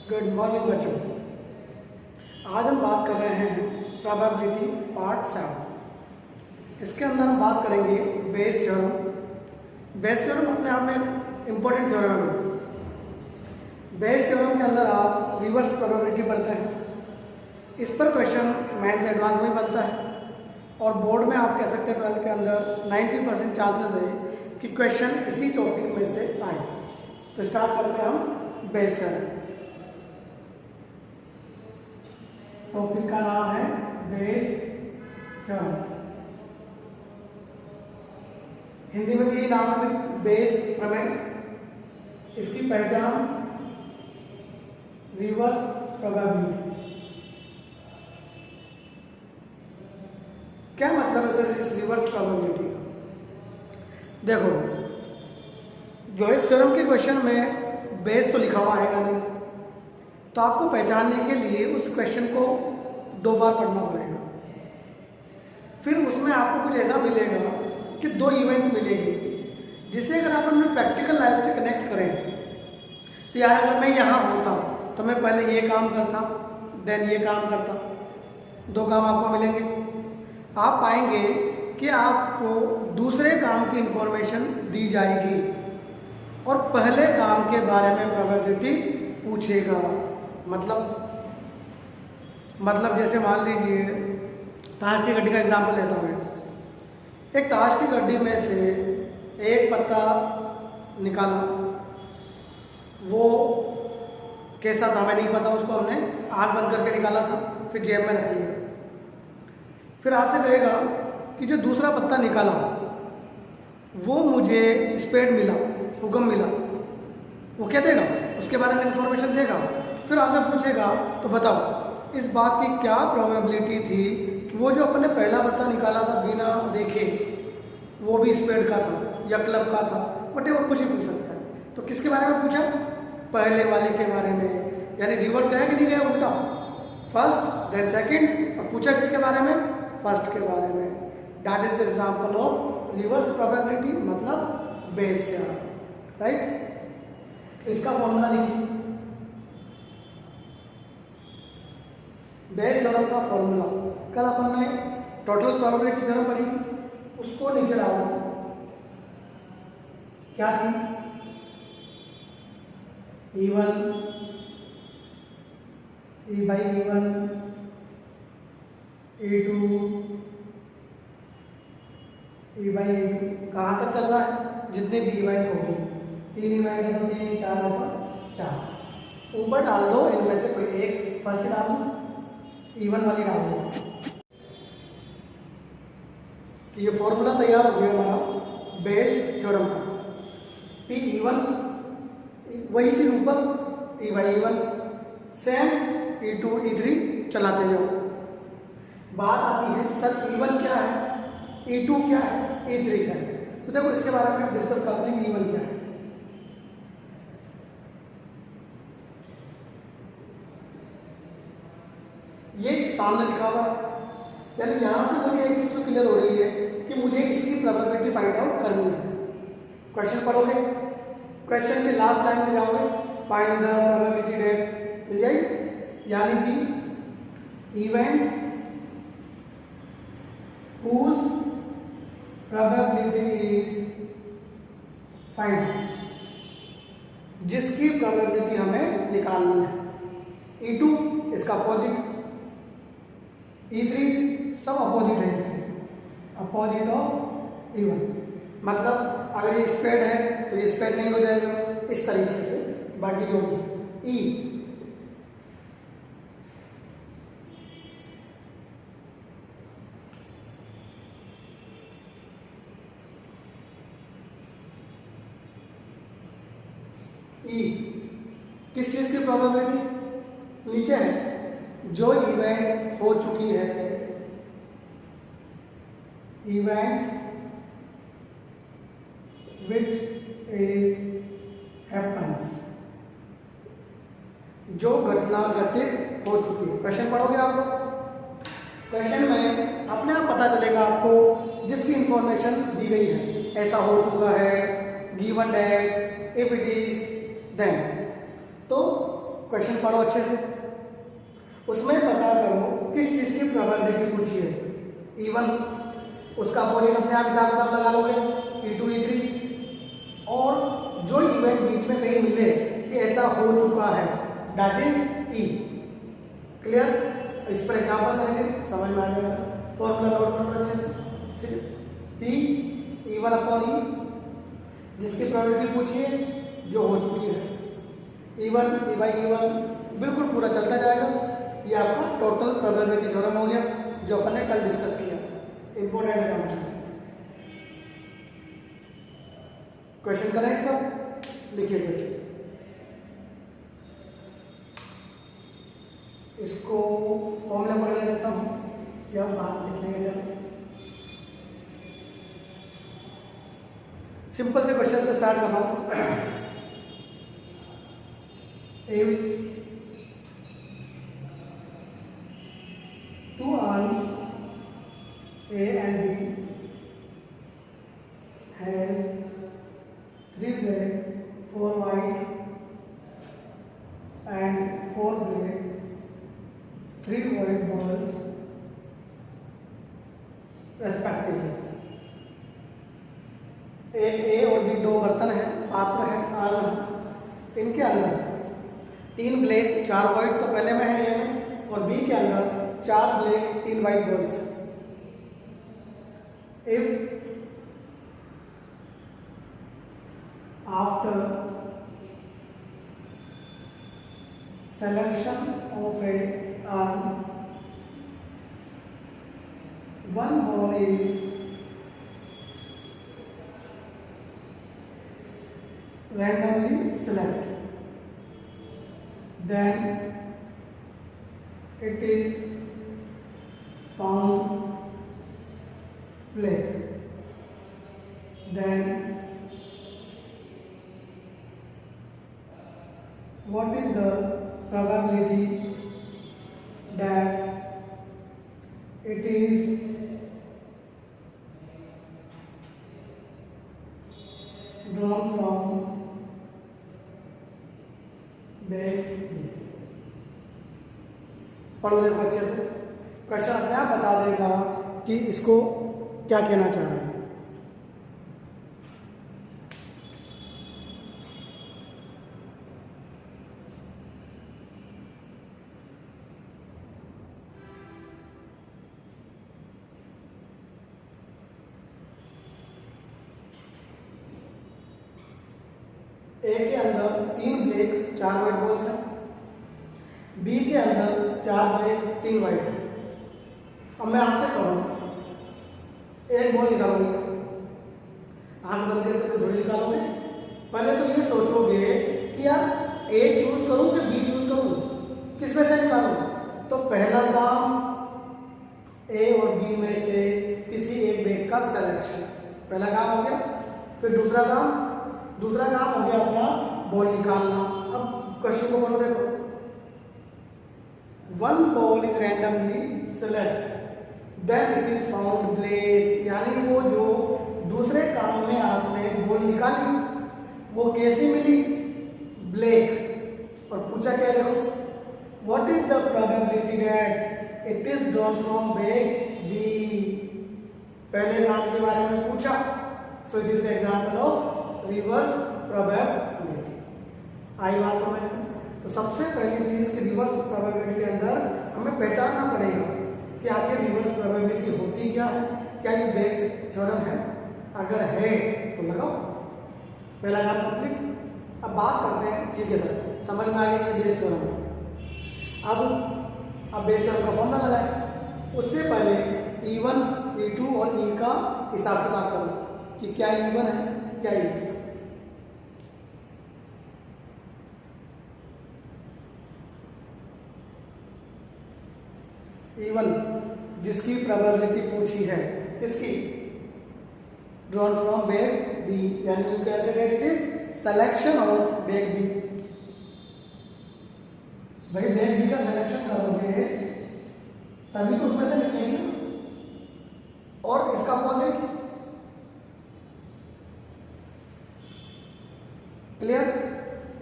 Good morning बच्चों। आज हम बात कर रहे हैं प्रोबेबिलिटी पार्ट 7। इसके अंदर हम बात करेंगे बेस थ्योरम। बेस थ्योरम अपने आप में इम्पोर्टेंट थ्योरम है। बेस थ्योरम के अंदर आप रिवर्स प्रोबेबिलिटी पढ़ते हैं। इस पर क्वेश्चन मैथ्स एडवांस में बनता है और बोर्ड में आप कह सकते हैं 12th के अंदर 90% चांसेस है कि क्वेश्चन इसी टॉपिक में से आए। तो स्टार्ट करते हैं हम बेस थ्योरम। टॉपिक का नाम है बेस थ्योरम। हिंदी में भी नाम है बेस प्रमेय। इसकी पहचान रिवर्स प्रोबेबिलिटी। क्या मतलब है सर इस रिवर्स प्रोबेबिलिटी का? देखो, जो इस थ्योरम के क्वेश्चन में बेस तो लिखा हुआ आएगा नहीं, तो आपको पहचानने के लिए उस क्वेश्चन को 2 बार पढ़ना पड़ेगा। फिर उसमें आपको कुछ ऐसा मिलेगा कि 2 इवेंट मिलेंगे, जिसे अगर आप अपने प्रैक्टिकल लाइफ से कनेक्ट करें तो यार अगर मैं यहाँ होता तो मैं पहले ये काम करता, देन ये काम करता। 2 काम आपको मिलेंगे। आप पाएंगे कि आपको दूसरे काम की इंफॉर्मेशन दी जाएगी और पहले काम के बारे में प्रोबेबिलिटी पूछेगा। मतलब जैसे मान लीजिए ताश की गड्डी का एग्जांपल लेता हूँ मैं। एक ताश की गड्डी में से एक पत्ता निकाला, वो कैसा था हमें नहीं पता, उसको हमने आँख बंद करके निकाला था, फिर जेब में रख लिया। फिर आपसे कहेगा कि जो दूसरा पत्ता निकाला वो मुझे स्पेड मिला, हुक्म मिला, वो क्या देगा? उसके बारे में इंफॉर्मेशन देगा। फिर आपसे पूछेगा तो बताओ इस बात की क्या प्रोबेबिलिटी थी कि वो जो अपने पहला पत्ता निकाला था बिना देखे वो भी स्पेड का था या क्लब का था, वटेवर कुछ ही पूछ सकता है। तो किसके बारे में पूछा? पहले वाले के बारे में। यानी रिवर्स गया कि नहीं गया? उल्टा, फर्स्ट देन सेकंड, और पूछा किसके बारे में? फर्स्ट के बारे में। That is the example of reverse probability, मतलब बेस थ्योरम, राइट। इसका फॉर्मूला लिखिए। बेस थ्योरम का फॉर्मूला कल अपन ने टोटल प्रोबेबिलिटी थ्योरम पढ़ी थी, उसको नीचे डालो। क्या थी? E1 E/E1 E2 E/E2 कहाँ तक चल रहा है? जितने भी इवेंट होगी, 3 इवेंट है तो 3, 4 ऊपर 4 ऊपर डाल दो। इनमें से कोई एक फर्स्ट डाल दो, E1 वाली डाल दो। तो ये फॉर्मूला तैयार हो गया हमारा बेस थ्योरम का। E1 वही चीज ऊपर, E/E1 सेम, E2 E3 चलाते जाओ। बात आती है सर E1 क्या है, E2 क्या है, E3 क्या है? तो देखो इसके बारे में डिस्कस करते हैं। E1 क्या है? ये सामने लिखा हुआ है, यानी यहां से मुझे एक चीज तो क्लियर हो रही है कि मुझे इसकी प्रोबेबिलिटी फाइंड आउट करनी है। क्वेश्चन पढ़ोगे, क्वेश्चन के लास्ट लाइन में जाओगे, फाइंड द प्रोबेबिलिटी डेट, मिल जाएगी। यानी कि event whose probability is find, जिसकी प्रोबेबिलिटी हमें निकालनी है। E2 इसका अपोजिट, E3 सब अपोजिट है इसके, अपोजिट ऑफ E1। मतलब अगर ये स्पेड है तो ये स्पेड नहीं हो जाएगा, इस तरीके से बाकी जो E किस चीज की प्रोबेबिलिटी? नीचे है जो इवेंट हो चुकी है, इवेंट विच इज हैपन्स, जो घटना घटित हो चुकी है। क्वेश्चन पढ़ोगे आप, क्वेश्चन में अपने आप पता चलेगा आपको जिसकी इंफॉर्मेशन दी गई है, ऐसा हो चुका है, given that, if it is then. तो क्वेश्चन पढ़ो अच्छे से, उसमें पता करो किस चीज़ की प्रोबेबिलिटी पूछी है। E1 उसका अपोजिट अपने आप हिसाब किताब लगा लोगे, E2 E3, और जो इवेंट बीच में कहीं मिले कि ऐसा हो चुका है दैट इज E। क्लियर? इस पर एग्जांपल करेंगे, समझ में आ जाएगा। फॉर्मूला नोट कर लो अच्छे से, ठीक है। P E1 अपॉन E, जिसकी प्रोबेबिलिटी पूछी है जो हो चुकी है, E1 E बाई E1 बिल्कुल पूरा चलता जाएगा। ये आपका टोटल प्रोबेबिलिटी थ्योरम हो गया जो अपन ने कल डिस्कस किया था। इंपॉर्टेंट काम है। क्वेश्चन करें इस पर, लिखिए क्वेश्चन। इसको फॉर्मूला पढ़ ले देता हूँ या बात लिख लेंगे। जब सिंपल से क्वेश्चन से स्टार्ट कर रहा हूँ। If two arms A and B has 3 black, 4 white and 4 black, 3 white balls respectively. A और B दो बर्तन हैं, पात्र हैं, आर्म है। इनके अंदर 3 ब्लैक 4 वाइट तो पहले में है ये में, और बी के अंदर 4 ब्लैक 3 वाइट बॉल्स है। If after selection of a arm one ball is randomly selected, then it is found black. Then what is the probability that it is drawn from back? पढ़ो देखो अच्छे से, question अपने आप बता देगा कि इसको क्या कहना चाह रहे हैं। ए के अंदर 3 ब्लैक 4 वाइट बॉल्स हैं, बी के अंदर 4 ब्लैक 3 वाइट है। अब मैं आपसे कहूँ एक बॉल निकालोगे, आंख बंद करके थोड़ी निकालोगे। पहले तो ये सोचोगे कि यार ए चूज करूँ कि बी चूज करूँ, किस में से निकालूँ। तो पहला काम ए और बी में से किसी एक बैग का सिलेक्शन, पहला काम हो गया। फिर दूसरा काम हो गया अपना बॉल निकालना। अब क्वेश्चन को पढ़ो देखो, one ball is randomly select then it is found black, यानी वो जो दूसरे काम में आपने बॉल निकाली वो कैसी मिली, ब्लैक। और पूछा क्या देखो, what is the probability that it is drawn from bag B. पहले काम के बारे में पूछा, so it is the example of reverse probability. आई बात समझ में? तो सबसे पहली चीज कि रिवर्स प्रोबेबिलिटी के अंदर हमें पहचानना पड़ेगा कि आखिर रिवर्स प्रोबेबिलिटी होती क्या है, क्या ये बेस थ्योरम है। अगर है तो लगाओ, पहला काम कंप्लीट। अब बात करते हैं, ठीक है सर समझ में आ गया ये बेस थ्योरम। अब बेस थ्योरम का फॉर्मूला लगाए, उससे पहले E1 E2 और E का हिसाब किताब करो कि क्या E1 है क्या E2। E1 जिसकी प्रोबेबिलिटी पूछी है, किसकी, ड्रॉन फ्रॉम बैग बी, यानी you can say it is selection of bag B. भाई बैग बी का सिलेक्शन करोगे तभी तो उसमें से निकलेंगे ना। और इसका अपोजिट क्लियर,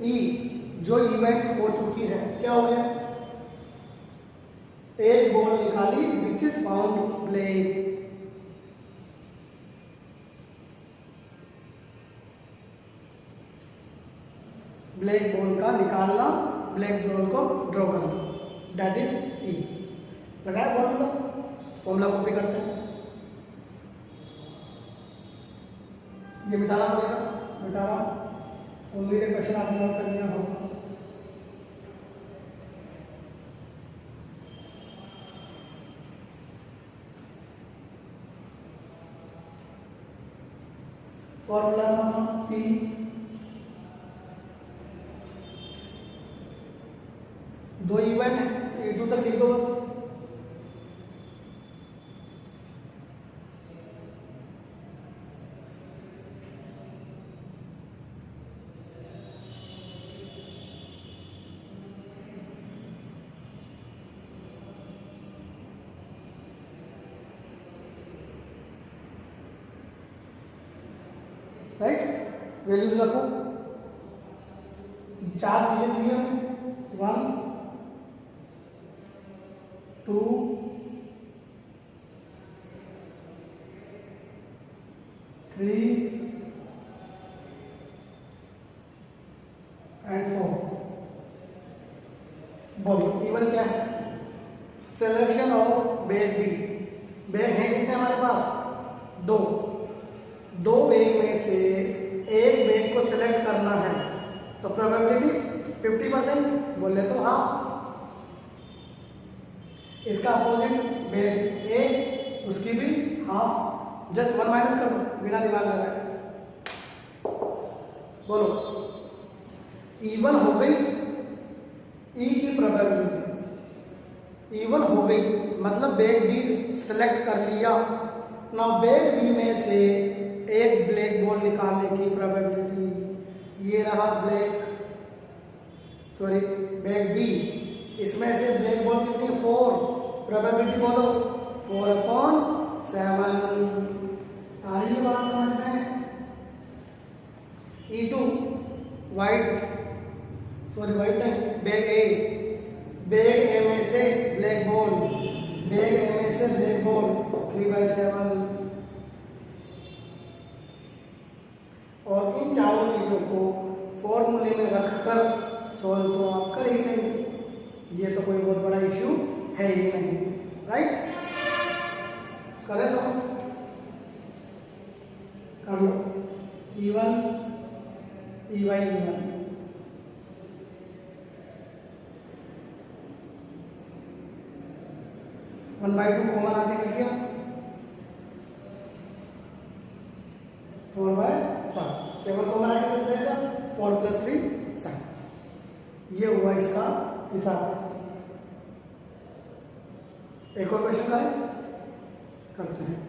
ई जो इवेंट हो चुकी है, क्या हो गया, एक बॉल निकाली which is found black, black ball का निकालना, ब्लैक बॉल को ड्रॉ करना, दैट इज ई। लगाया फॉर्मूला, फॉर्मूला कॉपी करते हैं, ये मिटाना पड़ेगा, मिटा रहा हूँ, उम्मीद है क्वेश्चन आपने नोट कर लिया होगा। फॉर्मूला पी, दो इवेंट है, ए टू तक लिख दो बस, राइट। वैल्यूज रखो, चार चीजें चाहिए हमें, 1 2 3 एंड 4। बोलो इवन क्या है, selection of bag B, bag है कितने हमारे पास, दो बैग में से एक बैग को सिलेक्ट करना है, तो प्रोबेबिलिटी 50%, बोले तो हाफ। इसका अपोजिट बैग ए, उसकी भी हाफ, जस्ट 1 माइनस कर दो बिना दिमाग लगाए। बोलो इवन हो गई, ई की प्रोबेबिलिटी इवन हो गई, मतलब बैग बी सिलेक्ट कर लिया ना, बैग बी में से एक ब्लैक बॉल निकालने की प्रोबेबिलिटी, ये रहा बैग बी, इसमें से ब्लैक बॉल कितनी, 4, प्रोबेबिलिटी बोलो 4/7। आ रही है बात समझ में। E2 वाइट नहीं, बैग ए में से ब्लैक बॉल, 3/7। और इन चारों चीजों को फॉर्मूले में रखकर सॉल्व तो आप कर ही नहीं, ये तो कोई बहुत बड़ा इश्यू है ही नहीं, राइट। करें सॉल्व, कर लो, E1 EY E1 1/2 कॉमन आके कट गया, 4/7, 7 कॉमन आके कट जाएगा, 4 + 3 7। ये हुआ इसका हिसाब। एक और क्वेश्चन का है, करते हैं,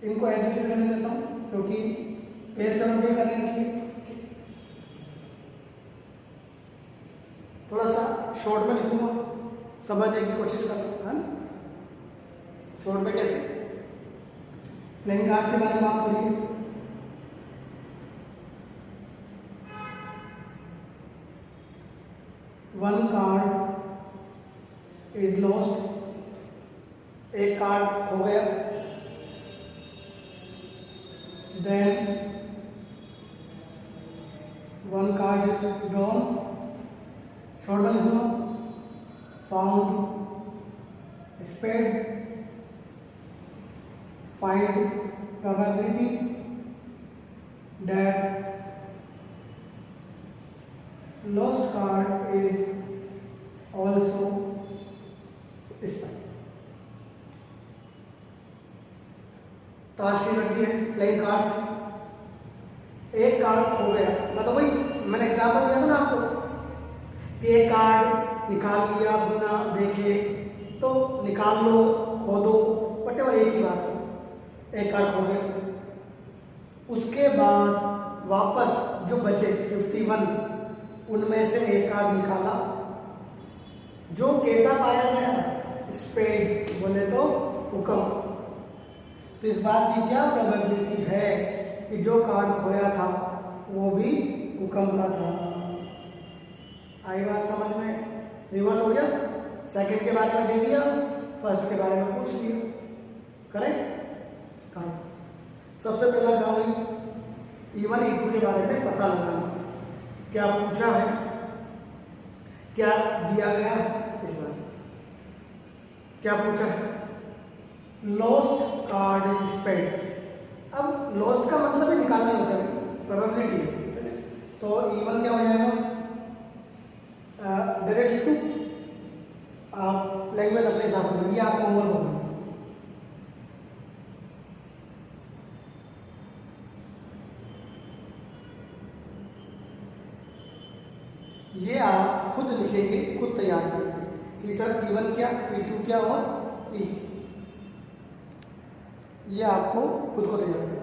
इनको ऐसे ही करने देता हूँ क्योंकि पेज समझ के करने चाहिए, थोड़ा सा शॉर्ट में लिखूंगा, समझने की कोशिश करना है ना। शॉर्ट में कैसे, प्लेइंग कार्ड्स के बारे में बात हो रही है। वन कार्ड इज लॉस्ट, एक कार्ड खो गया, then one card is drawn, short में लिखूंगा, found spade, find probability that lost card is also spent। ताश की गड्डी है, प्लेइंग कार्ड्स, एक कार्ड खो गया, मतलब वही मैंने एग्जांपल दिया था ना आपको, कि एक कार्ड निकाल लिया बिना देखे, तो निकाल लो, खो दो, वटेवर एक ही बात है, एक कार्ड खो गया, उसके बाद वापस जो बचे 51, उनमें से एक कार्ड निकाला, जो कैसा पाया गया, स्पेड, बोले तो हुक्म। तो इस बात की क्या प्रोबेबिलिटी है कि जो कार्ड खोया था वो भी हुक्म का था। आई बात समझ में? रिवर्स हो गया, सेकंड के बारे में दे दिया, फर्स्ट के बारे में पूछ लिया। करेक्ट? करो। सबसे पहला काम हुई E1 E2 के बारे में पता लगाना। क्या पूछा है, क्या दिया गया है, इस बार क्या पूछा है? Lost card is spade. अब लॉस्ट का मतलब ही निकालना होता है, प्रोबेबिलिटी है। तो E1 क्या हो जाएगा? डायरेक्ट लिखूं, आप लैंग्वेज अपने हिसाब से, ये आपका होमवर्क होगा। ये आप खुद लिखेंगे, खुद तैयार करेंगे कि सर E1 क्या, E2 क्या और E। ये आपको खुद को तैयार करना।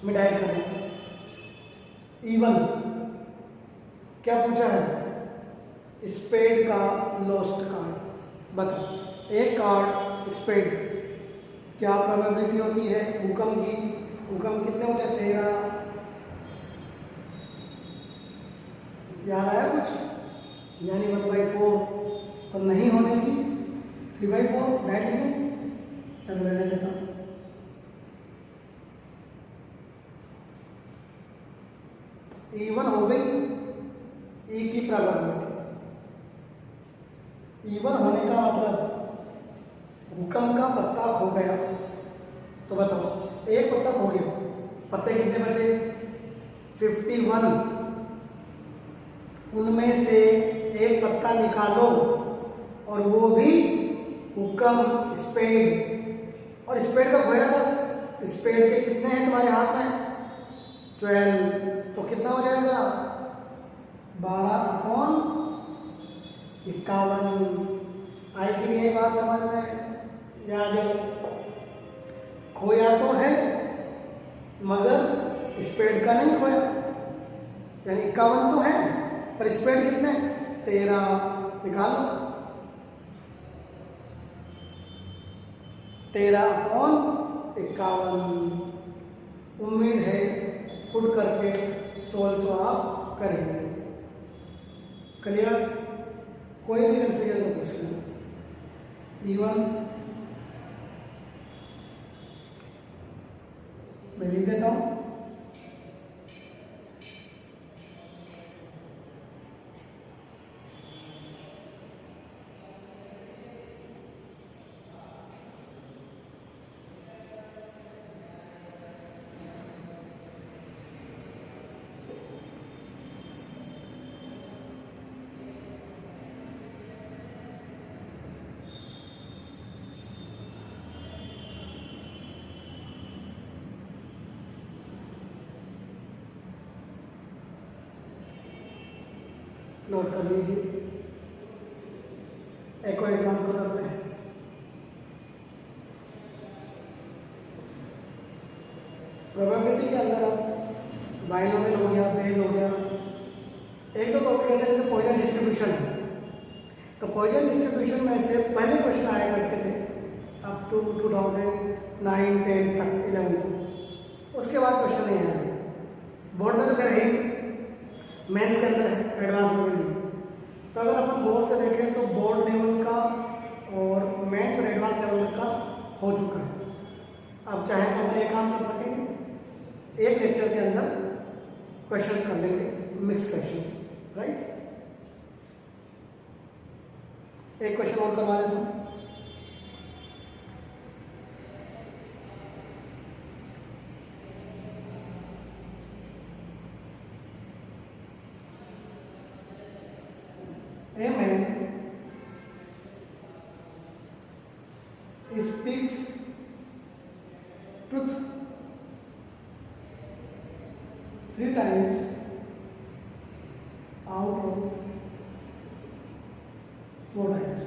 मैं डायरेक्ट करेंगे। E1 क्या पूछा है? स्पेड का लॉस्ट कार्ड। बताओ, एक कार्ड स्पेड, क्या प्रोबेबिलिटी होती है हुक्म की? हुक्म कितने होते हैं? 13। याद आया कुछ? यानी 1/4 तो नहीं होने की, 3/4 बैठ गए। चलो रहने देता हूँ। E1 हो गई E की प्रोबेबिलिटी। E1 होने का मतलब हुक्म का पत्ता खो गया। तो बताओ, एक पत्ता खो गया, पत्ते कितने बचे? 51। उनमें से एक पत्ता निकालो, और वो भी हुक्म स्पेड। और स्पेड का खोया था। स्पेड के कितने हैं तुम्हारे हाथ में? 12। तो कितना हो जाएगा? 12/51। आई के लिए बात समझ में? या जब खोया तो है मगर स्पेड का नहीं खोया, यानी 51 तो है पर स्पेड कितने? 13। निकालो। 13/51। उम्मीद है पुट करके सोल्व तो आप करेंगे। क्लियर? कोई भी कंफ्यूजन तो पूछ लेना। E1 मैं लिख देता हूँ। नोट कर लीजिए। एक और एग्जाम्पल करते हैं। प्रोबेबिलिटी के अंदर अब बाइनोमियल हो गया, बेस हो गया। एक तो टॉपिक ऐसे जैसे पॉइजन डिस्ट्रीब्यूशन है। तो पॉइजन डिस्ट्रीब्यूशन में से पहले क्वेश्चन आया करते थे अप टू 2009, 10 तक, 11 तक। उसके बाद क्वेश्चन नहीं आया। बोर्ड में तो खैर है, मेंस के अंदर है, एडवांस में नहीं। तो अगर अपन बोर्ड से देखें तो बोर्ड लेवल का और मेंस और एडवांस लेवल का हो चुका है। अब चाहे तो अपने काम कर सकेंगे, एक लेक्चर के अंदर क्वेश्चन कर लेंगे, मिक्स क्वेश्चंस, राइट। एक क्वेश्चन और करवा देता हूँ। A man speaks truth 3 times out of 4 times।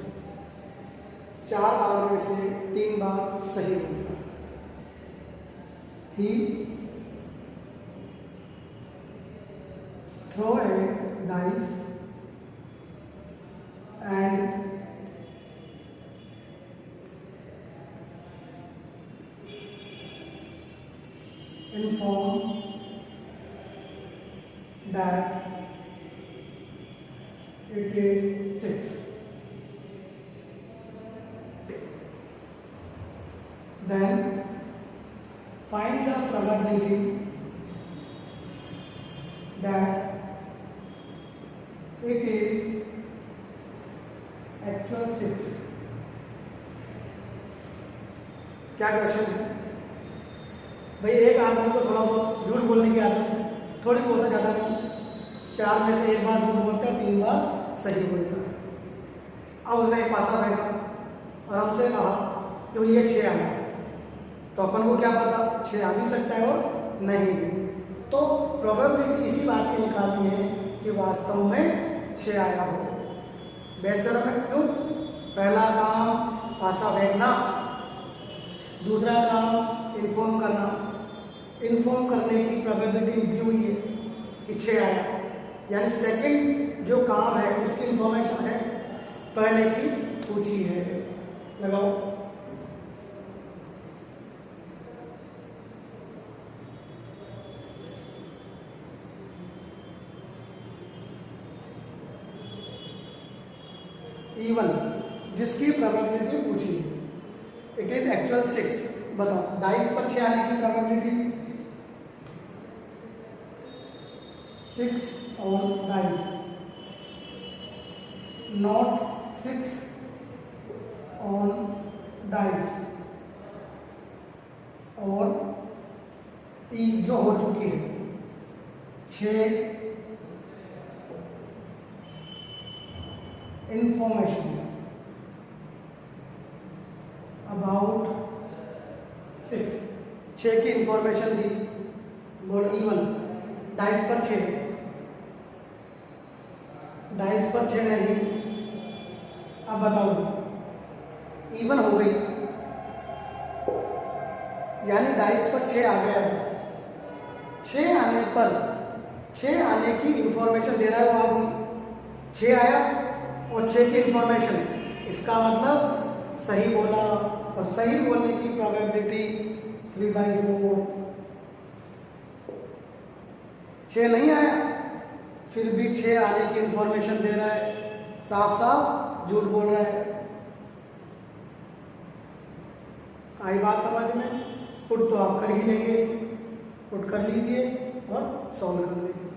4 बार में से 3 बार सही बोलता है। He throw a dice and inform that it is 6. Then find the probability that it is actual 6. क्या क्वेश्चन है भाई? एक आदमी को थोड़ा बहुत झूठ बोलने की आदत है, थोड़ी बहुत ज़्यादा नहीं, 4 में से 1 बार झूठ बोलता है, 3 बार सही बोलता है। अब उसने एक पासा फेंका और हमसे कहा कि भाई ये 6 आया, तो अपन को क्या पता 6 आ भी सकता है और नहीं भी। तो प्रोबेबिलिटी इसी बात की निकालती है कि वास्तव में 6 आया हो। बेशर्म है, क्यों? पहला काम पासा फेंकना, दूसरा काम इन्फॉर्म करना। इन्फॉर्म करने की प्रोबेबिलिटी दी हुई है कि 6 आया, यानी सेकंड जो काम है उसकी इंफॉर्मेशन है, पहले की पूछी है। लगाओ। इवन जिसकी प्रोबेबिलिटी पूछी है, इट इज एक्चुअल 6। बताओ डाइस पर 6 आने की probability 6 on dice, not 6 on dice. और ई जो हो चुकी है 6 इंफॉर्मेशन अबाउट 6 की इंफॉर्मेशन दी। बोल इवन डाइस पर 6, डाइस पर 6 नहीं। अब बताओ इवन हो गई, यानी डाइस पर 6 आ गया है। 6 आने पर 6 आने की इंफॉर्मेशन दे रहा है वो आदमी। 6 आया और 6 की इंफॉर्मेशन, इसका मतलब सही बोला, और सही बोलने की प्रोबेबिलिटी 3/4। 6 नहीं आया फिर भी 6 आने की इंफॉर्मेशन दे रहा है, साफ साफ झूठ बोल रहा है। आई बात समझ में? पुट तो आप कर ही लेंगे, इसको पुट कर लीजिए और सॉल्व कर लीजिए।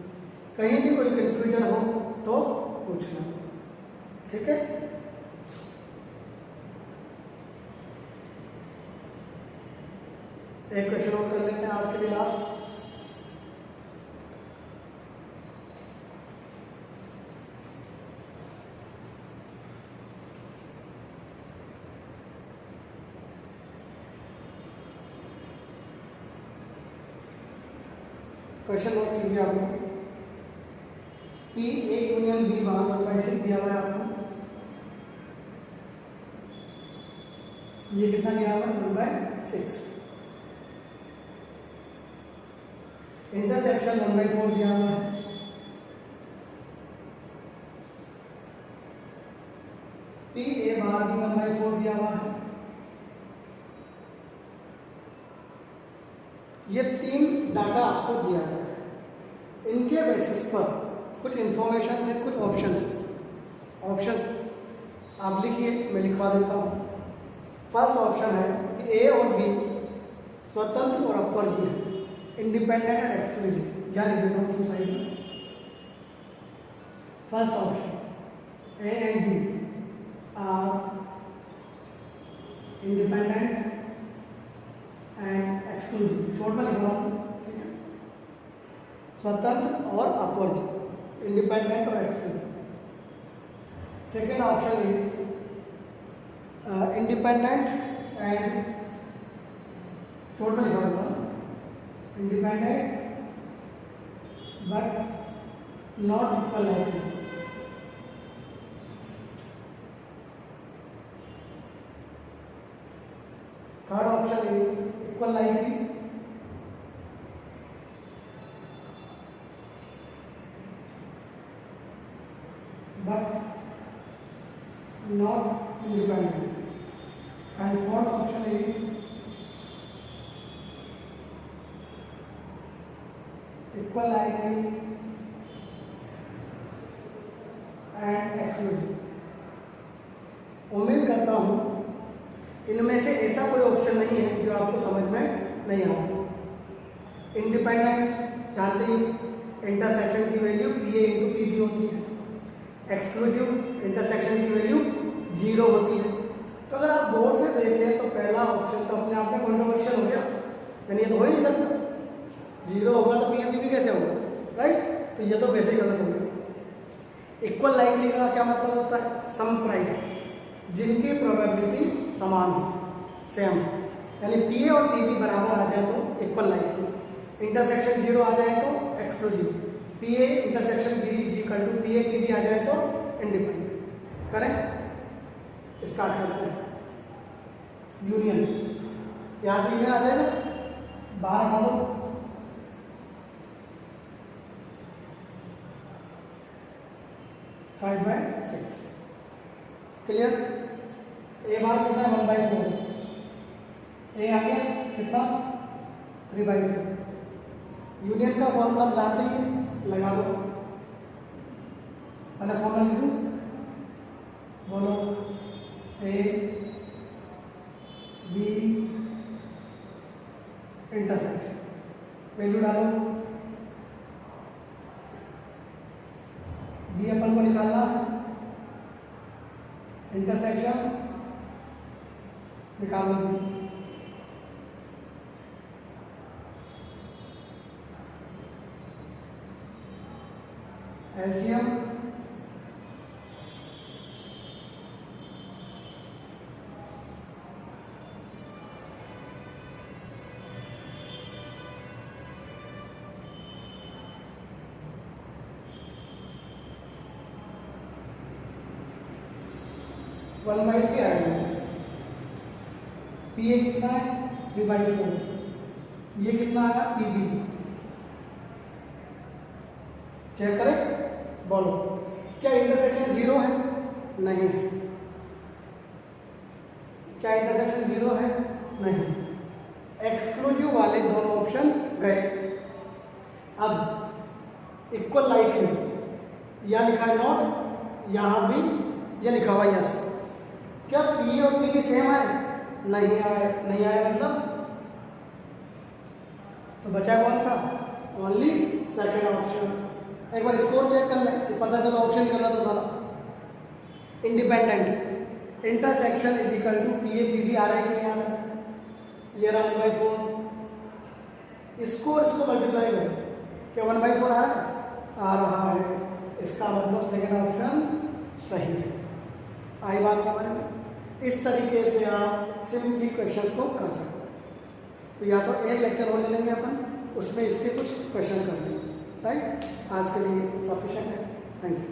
कहीं भी कोई कंफ्यूजन हो तो पूछना, ठीक है? एक क्वेश्चन और कर लेते हैं आज के लिए, लास्ट। क्वेश्चन नोट कीजिए आप लोग। P A union B bar पैसे दिया हुआ है आपको, ये कितना दिया हुआ है? 1/6। इंटरसेक्शन 1/4 दिया हुआ है। पी ए बार भी 1/4 दिया हुआ है। ये 3 डाटा आपको दिया गया है, इनके बेसिस पर कुछ इंफॉर्मेशन है, कुछ ऑप्शंस आप लिखिए, मैं लिखवा देता हूँ। फर्स्ट ऑप्शन है कि ए और बी स्वतंत्र और अपवर्जी है, इंडिपेंडेंट एंड एक्सक्लूसिव, या लिख देता हूँ टू साइड में। First option A and B are independent and exclusive, short में लिख रहा हूँ, ठीक है? स्वतंत्र और अपवर्जी, इंडिपेंडेंट और exclusive. Second option is independent and, short में लिख रहा हूँ, independent but not equal likely. Third option is equal likely but not independent, and fourth option is equal likely exclusive. उम्मीद करता हूँ इनमें से ऐसा कोई ऑप्शन नहीं है जो आपको समझ में नहीं आए। इंडिपेंडेंट जानते ही इंटरसेक्शन की value P A into P B होती है। एक्सक्लूसिव इंटरसेक्शन की वैल्यू 0 होती है। तो अगर आप गौर से देखें तो पहला ऑप्शन तो अपने आप में कॉन्ट्रोवर्शियल हो गया, यानी ये तो हो ही नहीं सकता। 0 होगा तो पी ए पी बी कैसे होगा, राइट? तो ये तो वैसे ही गलत हो गया। इक्वल लाइवली का क्या मतलब होता है? सम प्राइम जिनकी प्रोबेबिलिटी समान हो, सेम, यानी पी ए और पी बी बराबर आ जाए तो इक्वल लाइवली। इंटरसेक्शन 0 आ जाए तो exclusive, P A intersection B is equal to P A P B आ जाए तो इंडिपेंडेंट। करेक्ट? स्टार्ट करते हैं। यूनियन, यहाँ से यूनियन आ जाएगा, बाहर हटा दो, फाइव बाई सिक्स। क्लियर? ए बार कितना है? 1/4। ए आ गया कितना? 3/4। यूनियन का फॉर्मूला हम जानते ही, लगा दो। पहले फॉर्मूला लिखूं, बोलो। ए बी इंटरसेक्शन, वैल्यू डालो। बी अपन को निकालना है, इंटरसेक्शन निकालो। एलसीएम वन बाई 3 आएगा। पी ए कितना है? 3/4। ये कितना आया? P B. चेक करें, बोलो क्या इंटरसेक्शन 0 है? नहीं। क्या इंटरसेक्शन 0 है? नहीं। एक्सक्लूसिव वाले दोनों ऑप्शन गए। अब इक्वल लाइकली, या लिखा है नॉट, यहां भी ये लिखा हुआ यस। क्या पी और पी भी सेम है? नहीं आया, नहीं आया मतलब तो बचा कौन सा? Only second option. एक बार स्कोर चेक कर लें कि पता चला ऑप्शन निकला तो सारा। Independent intersection is equal to P A P B आ रहा है कि नहीं आ रहा है? ये रहा 1/4। इसको मल्टीप्लाई करें, क्या 1/4 आ रहा है? आ रहा है। इसका मतलब सेकेंड ऑप्शन सही है। आई बात समझ में? इस तरीके से आप सिंपली क्वेश्चंस को कर सकते हैं। तो या तो एक लेक्चर और ले लेंगे अपन, उसमें इसके कुछ क्वेश्चंस कर लेंगे, राइट? आज के लिए सफिशिएंट है। Thank you.